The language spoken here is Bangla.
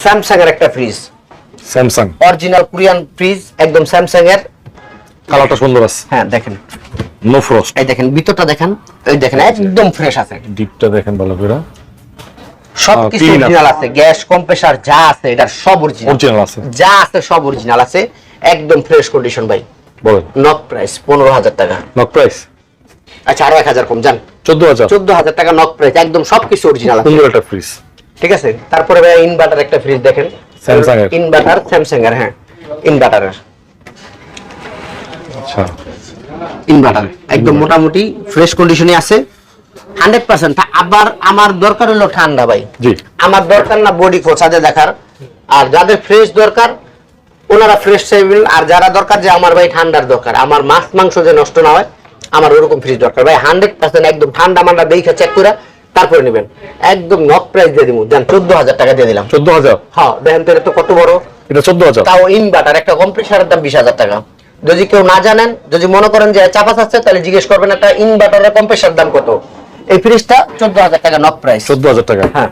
স্যামসাং এর একটা fridge, Samsung original Korean fridge, একদম স্যামসাং এর। কালারটা সুন্দর আছে, হ্যাঁ দেখেন, নো ফ্রস্ট। এই দেখেন ভিতরটা দেখেন, এই দেখেন একদম ফ্রেশ আছে, ডিপটা দেখেন ভালো করে, সবকিছু clean আছে। অরিজিনাল আছে, গ্যাস কম্প্রেসার যা আছে এটা সব অরিজিনাল, অরিজিনাল আছে, যা আছে সব অরিজিনাল আছে, একদম ফ্রেশ কন্ডিশন ভাই। বলেন নক প্রাইস 15,000 টাকা। নক প্রাইস আচ্ছা আরো 1,000 কম যান, 14,000। 14,000 টাকা নক প্রাইস, একদম সবকিছু অরিজিনাল আছে। সুন্দর একটা ফ্রিজ, ঠিক আছে। তারপরে ভাই ইনভার্টার একটা ফ্রিজ দেখেন, স্যামসাং এর ইনভার্টার স্যামসাং এর, হ্যাঁ ইনভার্টারের, আচ্ছা ইনভার্টার একদম মোটামুটি ফ্রেশ কন্ডিশনে আছে 100%। আবার আমার দরকার হলো ঠান্ডা ভাই, জি আমার দরকার না বডি খোঁচাতে দেখার, আর যাদের ফ্রেশ দরকার ওনারা ফ্রেশ চাইবেন, আর যারা দরকার যে আমার ভাই ঠান্ডার দরকার, আমার মাছ মাংস যে নষ্ট না হয়, আমার ওরকম ফ্রিজ দরকার ভাই 100% একদম ঠান্ডা মান্ডা দেখে চেক করে তারপরে নেবেন। একদম নক প্রাইস দিয়ে দিব, দেন 14,000 টাকা দিয়ে দিলাম। 14,000, হ্যাঁ দেখেন তো এটা তো কত বড়, এটা 14,000। তাও ইনভার্টার একটা কম্প্রেসারের দাম 20,000 টাকা। যদি কেউ না জানেন, যদি মনে করেন যে চাপাস আছে, তাহলে জিজ্ঞেস করবেন একটা ইনভার্টারের কম্প্রেসার দাম কত। এই ফ্রিজটা 14,000 টাকা নক প্রাইস। 14,000 টাকা। হ্যাঁ।